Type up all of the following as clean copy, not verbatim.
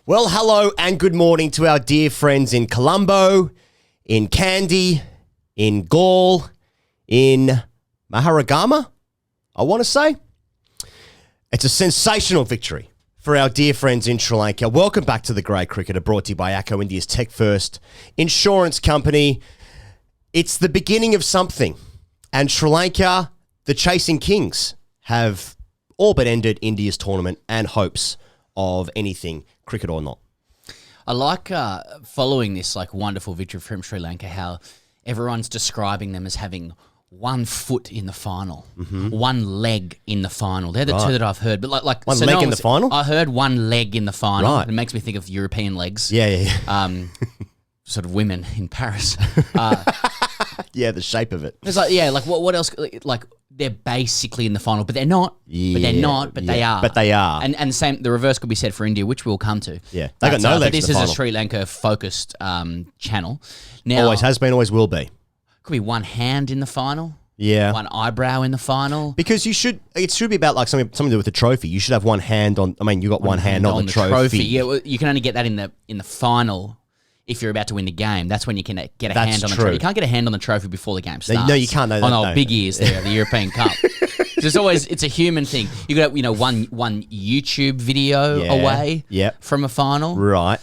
Well, hello and good morning to our dear friends in Colombo, in Kandy, in Gaul, in Maharagama, I want to say. It's a sensational victory for our dear friends in Sri Lanka. Welcome back to the Grey Cricketer, brought to you by ACO, India's Tech First Insurance Company. It's the beginning of something. And Sri Lanka, the Chasing Kings, have all but ended India's tournament and hopes of anything, cricket or not. I like following this wonderful victory from Sri Lanka, how everyone's describing them as having 1 foot in the final, 1 leg in the final. They're the two that I've heard. But one leg in the final? I heard 1 leg in the final. Right. It makes me think of European legs. Yeah. Sort of women in Paris. Yeah, the shape of it. It's what else? They're basically in the final, but they're not. But they're not. But they are. But they are. And same. The reverse could be said for India, which we'll come to. Yeah, they got no legs. But this in the is final. a Sri Lanka focused channel. Now, Always has been, always will be. Could be 1 hand in the final. Yeah. 1 eyebrow in the final. Because it should be about something to do with the trophy. You should have 1 hand on. I mean, you got one hand on the trophy. Yeah, well, you can only get that in the final. If you're about to win the game, that's when you can get a hand on the trophy. You can't get a hand on the trophy before the game starts. No, you can't. No. Big ears there, the European Cup. It's a human thing. You got one YouTube video away from a final, right?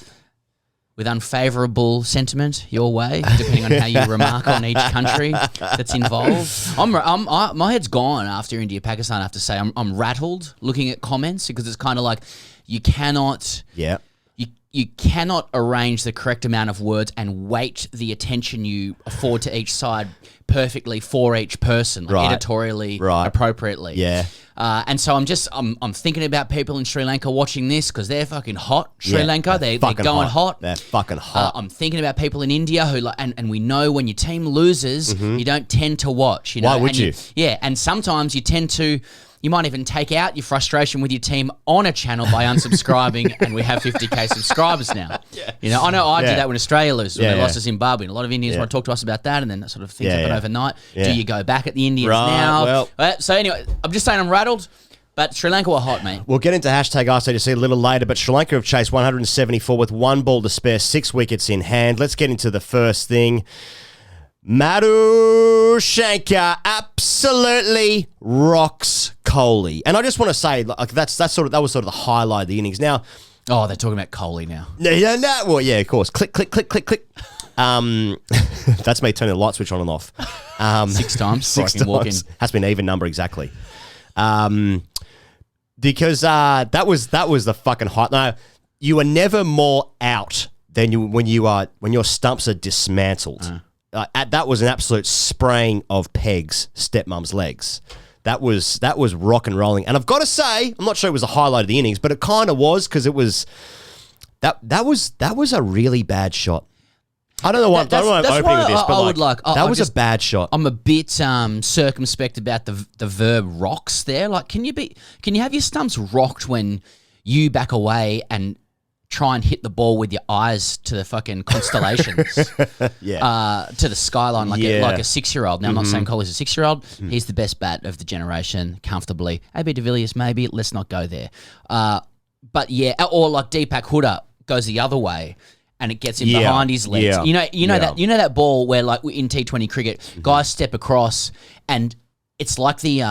With unfavourable sentiment your way, depending on how you remark on each country that's involved. My head's gone after India Pakistan. I have to say, I'm rattled looking at comments because it's kind of like you cannot. Yeah. You cannot arrange the correct amount of words and weight the attention you afford to each side perfectly for each person, editorially, appropriately. Yeah. And so I'm thinking about people in Sri Lanka watching this because they're fucking hot. Sri Lanka, they're going hot. They're fucking hot. I'm thinking about people in India who and we know when your team loses, you don't tend to watch. You know? Why would you? And sometimes you tend to. You might even take out your frustration with your team on a channel by unsubscribing, and we have 50k subscribers now. Yeah. You know, I know I did that when Australia loses, when they lost to Zimbabwe. And a lot of Indians want to talk to us about that, and then that sort of things happen overnight. Yeah. Do you go back at the Indians now? Well. So anyway, I'm just saying I'm rattled, but Sri Lanka were hot, mate. We'll get into hashtag ASKTGC a little later, but Sri Lanka have chased 174 with 1 ball to spare, 6 wickets in hand. Let's get into the first thing. MADUSHANKA absolutely rocks KOHLI. And I just want to say, that was sort of the highlight of the innings. Now, they're talking about KOHLI now. No. Well, yeah, of course. Click, click, click, click, click. That's me turning the light switch on and off. 6 times. 6 times. Walk in. Has been an even number exactly. Because that was the fucking height. Now, you are never more out than when your stumps are dismantled. That was an absolute spraying of Peg's stepmom's legs. That was rock and rolling. And I've got to say, I'm not sure it was the highlight of the innings, but it kind of was because it was that was a really bad shot. I don't know why I'm opening with this, but that was a bad shot. I'm a bit circumspect about the verb rocks there. Can you have your stumps rocked when you back away and try and hit the ball with your eyes to the fucking constellations, to the skyline like a 6-year-old. Now, I'm not saying KOHLI's a 6-year-old. He's the best bat of the generation, comfortably. AB de Villiers, maybe. Let's not go there. But yeah, or like Deepak Hooda goes the other way and it gets him behind his legs. Yeah. You know that ball where in T20 cricket, guys step across and it's like the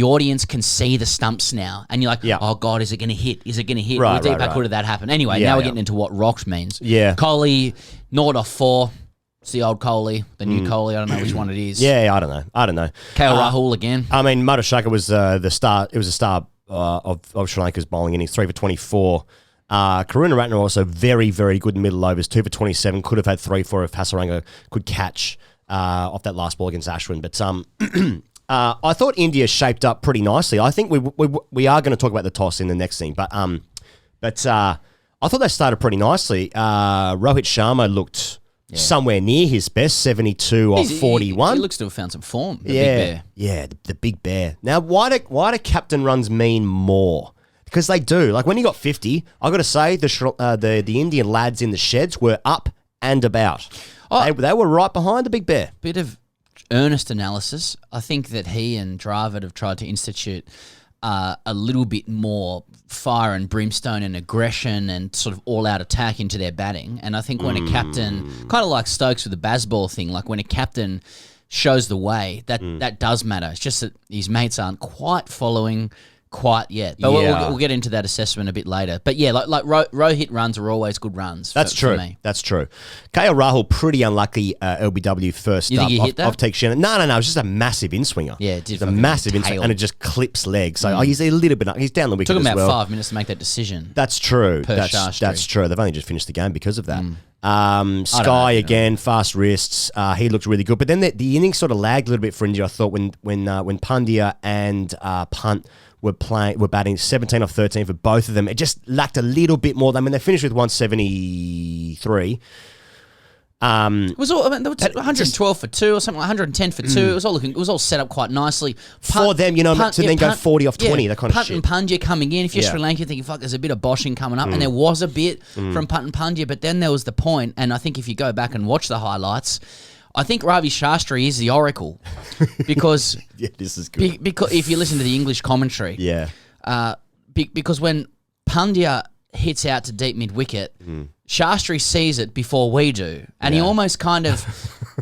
audience can see the stumps now, and you're like, oh God, is it going to hit? Is it going to hit? With Deepak Hooda, that happen? Anyway, now we're getting into what rocks means. Yeah. KOHLI, 0-4. It's the old KOHLI, the new KOHLI. I don't know which one it is. Yeah, I don't know. KL Rahul again. I mean, MADUSHANKA was the star. It was a star of Sri Lanka's bowling innings, 3 for 24. Karunaratne also very, very good in middle overs, 2 for 27. Could have had 3-4 if Hasaranga could catch off that last ball against Ashwin. But I thought India shaped up pretty nicely. I think we are going to talk about the toss in the next thing, but I thought they started pretty nicely. Rohit Sharma looked somewhere near his best, 72 off 41. He looks to have found some form. The big bear. Yeah, the big bear. Now, why do captain runs mean more? Because they do. Like when he got 50, I got to say the Indian lads in the sheds were up and about. They were right behind the big bear. Bit of earnest analysis. I think that he and Dravid have tried to institute a little bit more fire and brimstone and aggression and sort of all-out attack into their batting. And I think when a captain, kind of like Stokes with the Bazball thing, like when a captain shows the way, that does matter. It's just that his mates aren't quite following quite yet. But we'll get into that assessment a bit later. But yeah, like Rohit runs are always good runs. That's true. For me. That's true. KL Rahul, pretty unlucky LBW first you up. Think he hit that? Off Teague Shannon. No. It was just a massive in-swinger. Yeah, it did. A massive in-swinger, and it just clips legs. So he's a little bit. He's down the wicket. Took him as about well. 5 minutes to make that decision. That's true. Shastri. That's true. They've only just finished the game because of that. Sky again, fast wrists. He looked really good, but then the innings sort of lagged a little bit for India. I thought when Pandya and Pant were batting 17 off 13 for both of them. It just lacked a little bit more. I mean, they finished with 173. It was all, I mean, there was 112 for 2 or something, like 110 for 2. It was all set up quite nicely. For them, then go 40 off 20, that kind of Punt shit. and Pandya coming in. If you're Sri Lanka, thinking, fuck, there's a bit of boshing coming up. And there was a bit from Punt and Pandya, but then there was the point, and I think if you go back and watch the highlights, I think Ravi Shastri is the oracle because this is good. Because if you listen to the English commentary, because when Pandya hits out to deep mid wicket, Shastri sees it before we do, and he almost kind of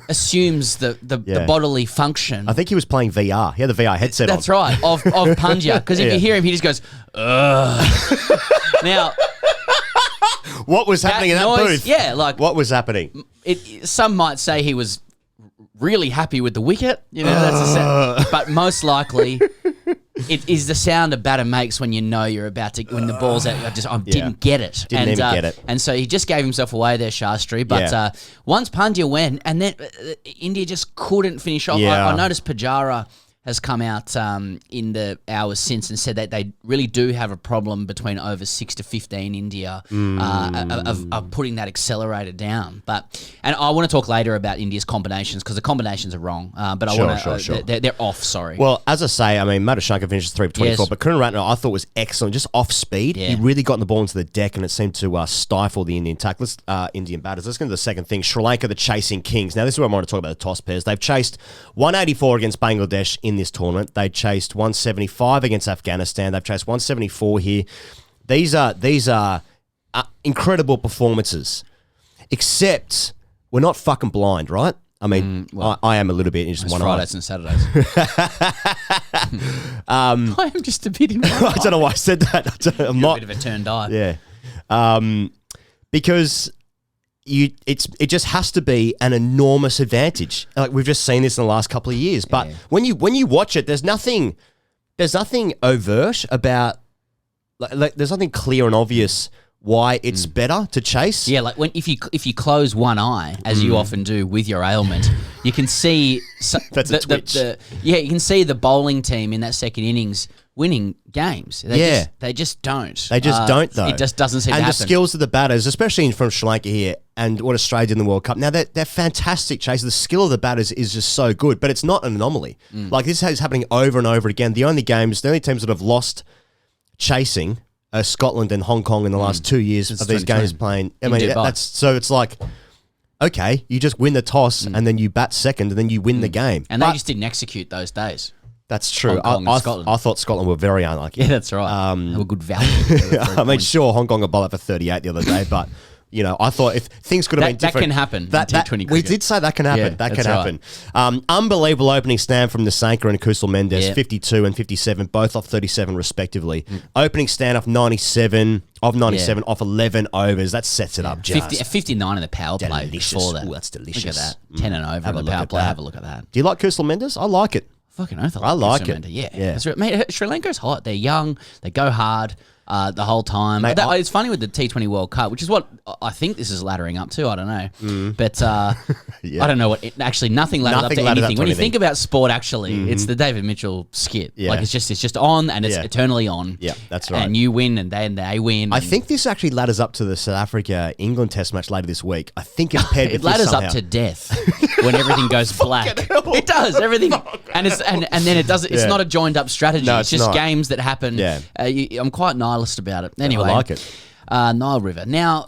assumes the bodily function. I think he was playing VR. He had the VR headset on. That's right, of Pandya, because if you hear him, he just goes, ugh. Now, what was happening in that booth? Yeah, like what was happening? Some might say he was really happy with the wicket. But most likely, it is the sound a batter makes when you know you're about to when the ball's out. I didn't get it. Didn't even get it. And so he just gave himself away there, Shastri. But once Pandya went, and then India just couldn't finish off. Yeah. I noticed Pujara has come out in the hours since and said that they really do have a problem between over 6 to 15 India of putting that accelerator down. And I want to talk later about India's combinations because the combinations are wrong. But I want to. Sure. They're off. Sorry. Well, as I say, I mean, Madushanka finishes 3 for 24, but Karan Ratner I thought was excellent, just off speed. Yeah. He really got the ball into the deck, and it seemed to stifle the Indian attack. Indian batters. Let's go to the second thing. Sri Lanka, the chasing kings. Now, this is where I want to talk about the toss pairs. They've chased 184 against Bangladesh in this tournament. They chased 175 against Afghanistan. They've chased 174 here. These are incredible performances. Except we're not fucking blind, right? I mean, I am a little bit. Just one Fridays and Saturdays. I am just a bit in I don't know why I said that. I'm not a bit of a turned eye. Yeah, because it just has to be an enormous advantage. Like we've just seen this in the last couple of years. But when you watch it, there's nothing overt about like there's nothing clear and obvious why it's better to chase. Yeah, like if you close one eye, as you often do with your ailment, you can see that's a twitch. You can see the bowling team in that second innings winning games. They just don't. They just don't, though. It just doesn't seem to happen. And the skills of the batters, especially from Sri Lanka here, and what Australia did in the World Cup. Now, they're fantastic chasers. The skill of the batters is just so good, but it's not an anomaly. Like, this is happening over and over again. The only teams that have lost chasing are Scotland and Hong Kong in the last 2 years of these games playing. I mean, so it's like, okay, you just win the toss, and then you bat second, and then you win the game. And they just didn't execute those days. That's true. I thought Scotland were very unlucky. Yeah, that's right. They were good value. I mean, sure, Hong Kong got bowled out for 38 the other day, but I thought if things could have been different, that can happen. T20 we did say that can happen. Yeah, that can happen. Right. Unbelievable opening stand from Nasanka and Kusal Mendes, 52 and 57, both off 37 respectively. Opening stand off 97 off 11 overs. That sets it up. 59 in the power play. Delicious. Ooh, that's delicious. Look at that. 10 and over in the power play. Have a look at that. Do you like Kusal Mendes? I like it. Fucking oath. I like it. Yeah. Mate, Sri Lanka's hot. They're young. They go hard the whole time. Mate, it's funny with the T20 World Cup, which is what I think this is laddering up to. I don't know. But I don't know what. Nothing ladders up to anything. When you think about sport, actually, it's the David Mitchell skit. Yeah. Like, it's just on and it's eternally on. Yeah, that's right. And you win and they win. I think this actually ladders up to the South Africa-England test match later this week. I think it's paired with it ladders up to death when everything goes black. It does. Everything. And then it does. It's not a joined up strategy. No, it's just not. Games that happen. Yeah. I'm quite nihilist about it. Anyway. I like it. Nile River. Now,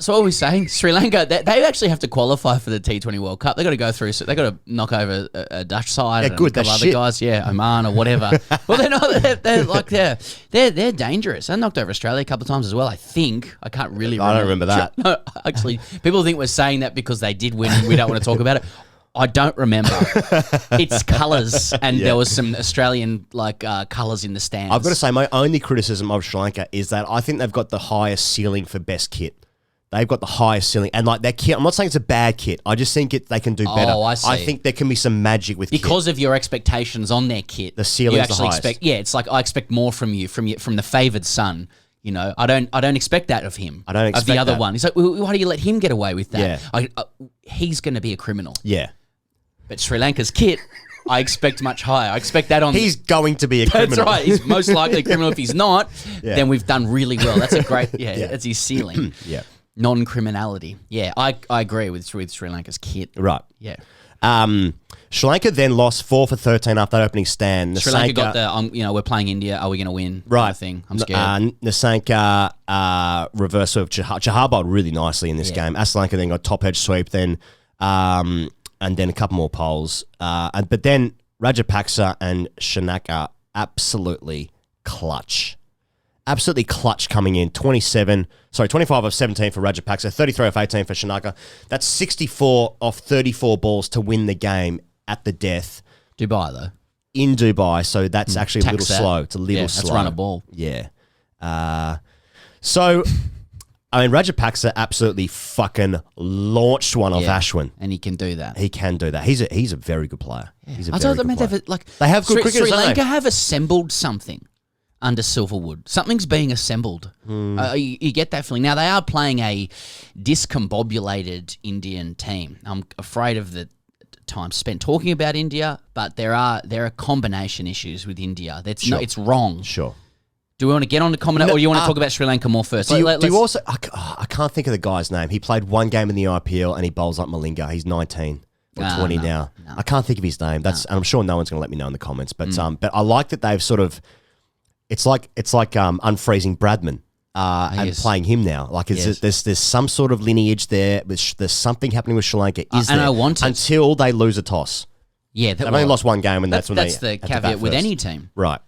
So what are we saying? Sri Lanka, they actually have to qualify for the T20 World Cup. They got to go through. So they got to knock over a Dutch side. Yeah, and good. A couple That's other shit. guys. Yeah, Oman or whatever. Well, they're not. They're dangerous. They knocked over Australia a couple of times as well. I think. I can't really. I don't remember that. No, actually, people think we're saying that because they did win. And we don't want to talk about it. I don't remember. It's colours, and there was some Australian colours in the stands. I've got to say, my only criticism of Sri Lanka is that I think they've got the highest ceiling for best kit. They've got the highest ceiling. And like their kit, I'm not saying it's a bad kit. I just think they can do better. Oh, I see. I think there can be some magic with because kit. of your expectations on their kit. The ceiling's you actually the highest. it's like I expect more from you, from the favoured son. You know, I don't expect that of him. I don't expect of the other that. one. He's like, well, why do you let him get away with that? Yeah. He's going to be a criminal. Yeah. But Sri Lanka's kit, I expect much higher. I expect that on. He's going to be a criminal. That's right. He's most likely a criminal. If he's not, then we've done really well. That's a great. Yeah. That's his ceiling. Yeah. Non-criminality. Yeah, I agree with Sri Lanka's kit. Right. Yeah. Sri Lanka then lost 4 for 13 after that opening stand. Sri Lanka got the, we're playing India. Are we going to win? Right. Kind of thing. I'm scared. Nasanka reversal of Chahar bowled really nicely in this game. Sri Lanka then got top edge sweep, then and then a couple more poles. But then Rajapaksa and Shanaka absolutely clutch. Absolutely clutch coming in. 25 of 17 for Rajapaksa, 33 of 18 for Shanaka. That's 64 off 34 balls to win the game at the death. Dubai, though. In Dubai, so that's actually a little slow. It's a little slow. Let's run a ball. Yeah. So, I mean, Rajapaksa absolutely fucking launched one off Ashwin. And he can do that. He can do that. He's a very good player. He's a I very thought good player. they have good cricketers, Sri don't they? Lanka have assembled something under Silverwood. Something's being assembled. You get that feeling. Now, they are playing a discombobulated Indian team. I'm afraid of the time spent talking about India, but there are combination issues with India. It's wrong. Sure. Do we want to get on to combination, or do you want to talk about Sri Lanka more first? Do you also... I can't think of the guy's name. He played one game in the IPL and he bowls like Malinga. He's 19 or 20 now. No. I can't think of his name. And I'm sure no one's going to let me know in the comments. But I like that they've sort of... It's like unfreezing Bradman and playing him now. Like there's some sort of lineage there. There's something happening with Sri Lanka. I want it. Until they lose a toss. Yeah, they've only lost one game, and that's when that's the caveat with any team. Right.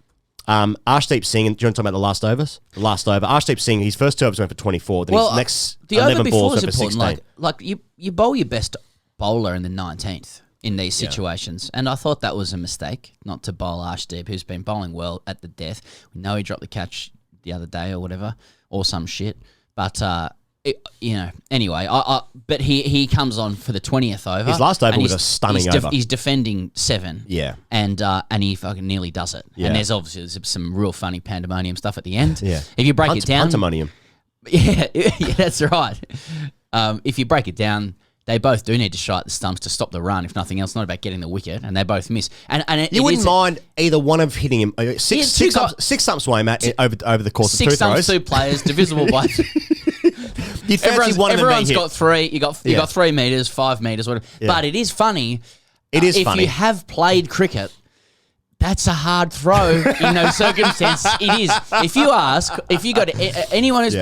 Arshdeep Singh. Do you want to talk about the last overs? The last over. Arshdeep Singh. His first 2 overs went for 24. Then his next the 11 over before balls is went for important. 16. Like you bowl your best bowler in the 19th. In these situations. And I thought that was a mistake, not to bowl Arshdeep, who's been bowling well at the death. We know he dropped the catch the other day or whatever, or some shit. But, anyway, but he comes on for the 20th over. His last over was a stunning over. He's defending 7. Yeah. And he fucking nearly does it. Yeah. And there's obviously some real funny pandemonium stuff at the end. Yeah. If you break it down... Pandemonium. Yeah, that's right. If you break it down... They both do need to shut the stumps to stop the run, if nothing else. Not about getting the wicket, and they both miss. And you wouldn't mind either one of hitting him. Six stumps away, Matt, over the course of 2 throws. 6 stumps, 2 players, divisible by. Everyone's got 3. You got 3 meters, 5 meters, whatever. Yeah. But it is funny. It is if funny. If you have played cricket, that's a hard throw in those circumstances. It is. If you got anyone who's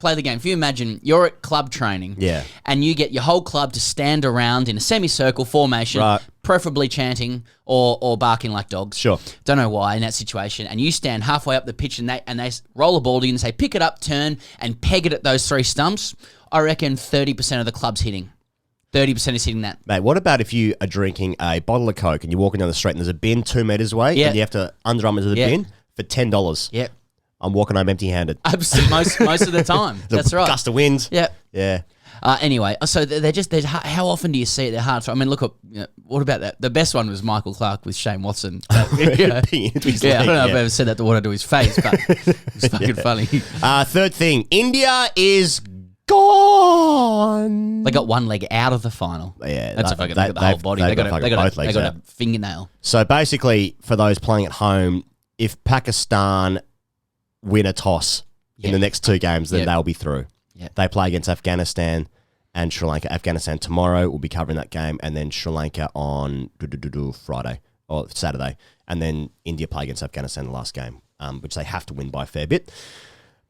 play the game. If you imagine you're at club training and you get your whole club to stand around in a semicircle formation, preferably chanting or barking like dogs. Sure. Don't know why in that situation. And you stand halfway up the pitch and they roll a ball to you and say, pick it up, turn, and peg it at those 3 stumps. I reckon 30% of the club's hitting. 30% is hitting that. Mate, what about if you are drinking a bottle of Coke and you're walking down the street and there's a bin 2 meters away and you have to underarm into the bin for $10? Yep. I'm walking home empty-handed. Absolutely, most of the time. That's right. Gust of wind. Yeah. Anyway, so they're how often do you see it? They're hard. I mean, look, what about that? The best one was Michael Clark with Shane Watson. I don't know if I've ever said that to water to his face, but it's fucking funny. Third thing, India is gone. They got one leg out of the final. Yeah, that's they got the whole body. They got a fingernail. So basically, for those playing at home, if Pakistan win a toss in the next 2 games, then they'll be through. Yep. They play against Afghanistan and Sri Lanka. Afghanistan tomorrow, we'll be covering that game, and then Sri Lanka on Friday or Saturday, and then India play against Afghanistan in the last game, which they have to win by a fair bit.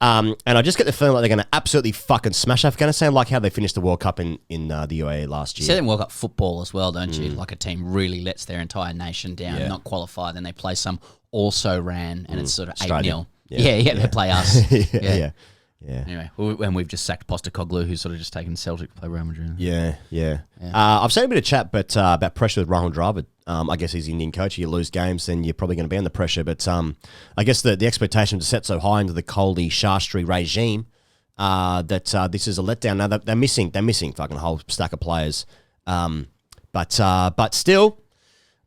And I just get the feeling like they're going to absolutely fucking smash Afghanistan, like how they finished the World Cup in the UAE last year. You see them World Cup football as well, don't you? Like a team really lets their entire nation down, not qualify, then they play some also ran, and it's sort of 8-0. Yeah, they play us. Yeah. Anyway, and we've just sacked Postecoglou, who's sort of just taken Celtic to play Real Madrid. Yeah. I've seen a bit of chat, but about pressure with Rahul Dravid. I guess he's Indian coach. You lose games, then you're probably going to be under pressure. But I guess the expectations are set so high into the Kohli Shastri regime that this is a letdown. Now they're missing fucking a whole stack of players. But still,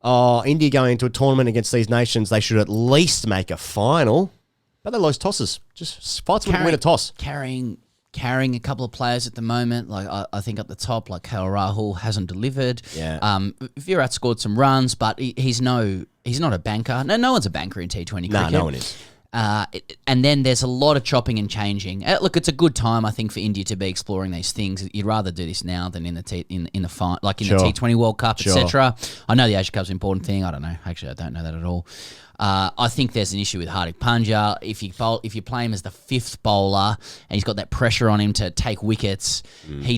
India going into a tournament against these nations, they should at least make a final. But they lost tosses. Just fight someone to win a toss. Carrying a couple of players at the moment. Like I think at the top, like KL Rahul hasn't delivered. Yeah. Virat scored some runs, but he's not a banker. No one's a banker in T20 cricket. No one is. And then there's a lot of chopping and changing. Look, it's a good time, I think, for India to be exploring these things. You'd rather do this now than in the T20 World Cup, etc. I know the Asia Cup's an important thing. I don't know. Actually, I don't know that at all. I think there's an issue with Hardik Pandya. If you play him as the fifth bowler and he's got that pressure on him to take wickets, he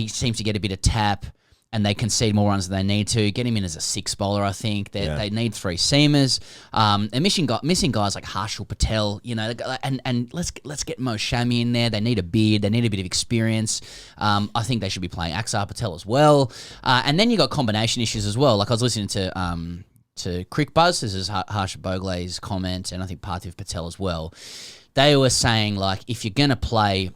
seems to get a bit of tap, and they concede more runs than they need to. Get him in as a six bowler, I think. They need three seamers. They're missing guys like Harshal Patel, and let's get Mo Shami in there. They need a beard. They need a bit of experience. I think they should be playing Axar Patel as well. And then you got combination issues as well. Like I was listening to Crick Buzz. This is Harsh Bogle's comment, and I think Parthiv Patel as well. They were saying, like, if you're going to play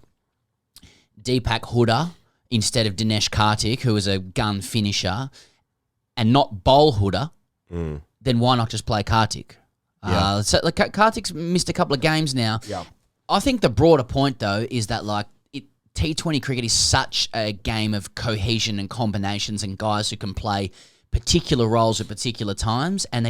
Deepak Hooda instead of Dinesh Karthik, who is a gun finisher, and not bowl Hooda, then why not just play Karthik? So like, Karthik's missed a couple of games now. Yeah. I think the broader point, though, is that like T20 cricket is such a game of cohesion and combinations and guys who can play particular roles at particular times, and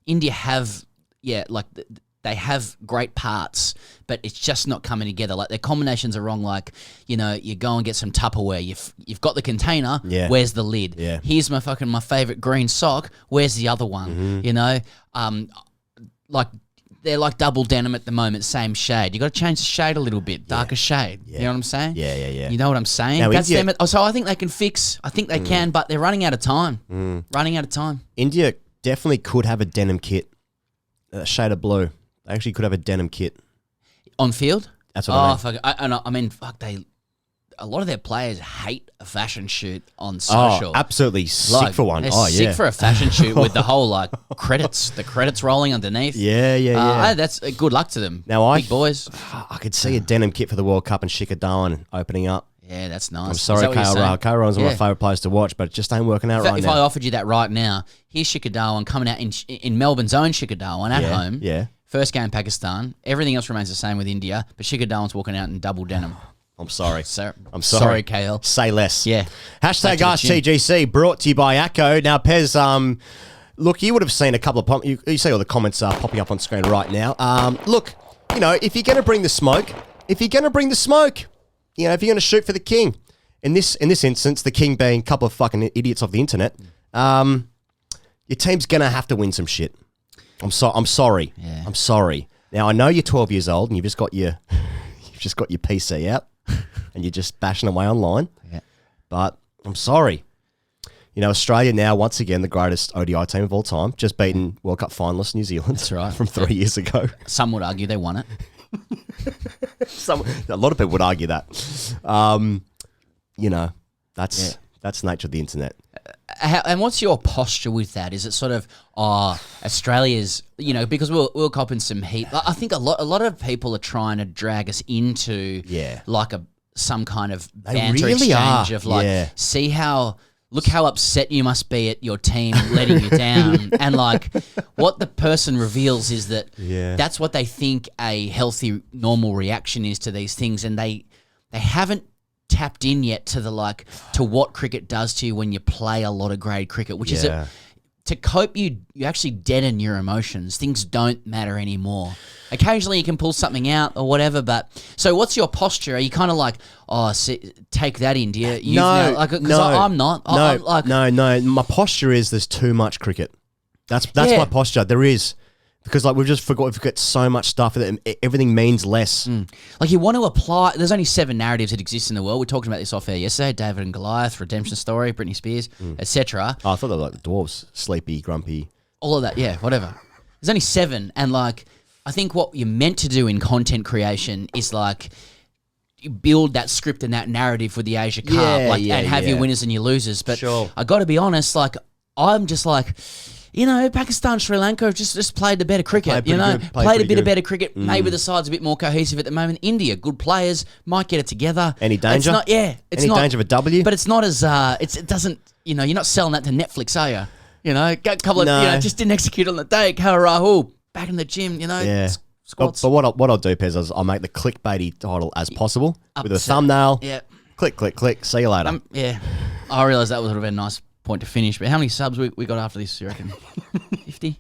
India have, they have great parts, but it's just not coming together. Like their combinations are wrong. Like, you go and get some Tupperware. You've got the container. Yeah. Where's the lid? Yeah. Here's my favorite green sock. Where's the other one? Like they're like double denim at the moment, same shade. You got to change the shade a little bit, darker shade. Yeah. You know what I'm saying? Yeah. You know what I'm saying? Now, That's India, them. So I think they can fix. I think they can, but they're running out of time. Running out of time. India definitely could have a denim kit, a shade of blue. They actually could have a denim kit on field. That's what I mean. Fuck. A lot of their players hate a fashion shoot on social. Oh, absolutely sick for one. They're yeah. sick for a fashion shoot with the whole the credits rolling underneath. Yeah. That's good luck to them. Now big boys. I could see a denim kit for the World Cup and Shikhar Dhawan opening up. Yeah, that's nice. I'm sorry, KL Rahul. KL Rahul's one of my favourite players to watch, but it just ain't working out right now. If I offered you that right now, here's Shikhar Dhawan coming out in Melbourne's own Shikhar Dhawan at home. Yeah. First game Pakistan. Everything else remains the same with India, but Shikhar Dhawan's walking out in double denim. I'm sorry. I'm sorry, KL. Say less. Yeah. Hashtag AskTGC brought to you by Acco. Now, Pez, look, you would have seen a couple of... You see all the comments popping up on screen right now. Look, if you're going to bring the smoke, if you're going to shoot for the king, in this instance, the king being a couple of fucking idiots off the internet, your team's going to have to win some shit. I'm sorry. Yeah. I'm sorry. Now, I know you're 12 years old and you've just got your PC out and you're just bashing away online. Yeah. But I'm sorry. Australia now, once again, the greatest ODI team of all time, just beaten World Cup finalists New Zealand. That's right. From 3 years ago. Some would argue they won it. A lot of people would argue that. That's the nature of the internet. And what's your posture with that? Is it sort of, Australia's, because we're copping some heat. I think a lot of people are trying to drag us into some kind of banter really exchange are. of look how upset you must be at your team letting you down. And what the person reveals is that that's what they think a healthy, normal reaction is to these things. And they haven't tapped in yet to to what cricket does to you when you play a lot of grade cricket, which is to cope, you actually deaden your emotions. Things don't matter anymore. Occasionally you can pull something out or whatever, but so what's your posture? Are you kind of take that, India? I'm not. No. My posture is there's too much cricket. That's my posture. There is. Because like we've got so much stuff that everything means less. Like you want to apply. There's only 7 narratives that exist in the world. We talked about this off air yesterday. David and Goliath, redemption story, Britney Spears, etc. Oh, I thought they were like the dwarves, sleepy, grumpy. All of that, yeah, whatever. There's only 7, and like I think what you're meant to do in content creation is like you build that script and that narrative for the Asia Cup, and have your winners and your losers. But I got to be honest, like I'm just like. Pakistan, Sri Lanka have just played the better cricket. Played a bit of better cricket. Maybe the side's a bit more cohesive at the moment. India, good players, might get it together. Any danger? It's not danger of a W? But it's not as it doesn't. You're not selling that to Netflix, are you? A couple of just didn't execute on the day. Rahul back in the gym. Yeah. Squats. But what I'll do, Pez, is I'll make the clickbaity title as possible with a thumbnail. Yeah. Click, click, click. See you later. Yeah. I realised that would have been a nice point to finish. But how many subs we got after this, you reckon? 50?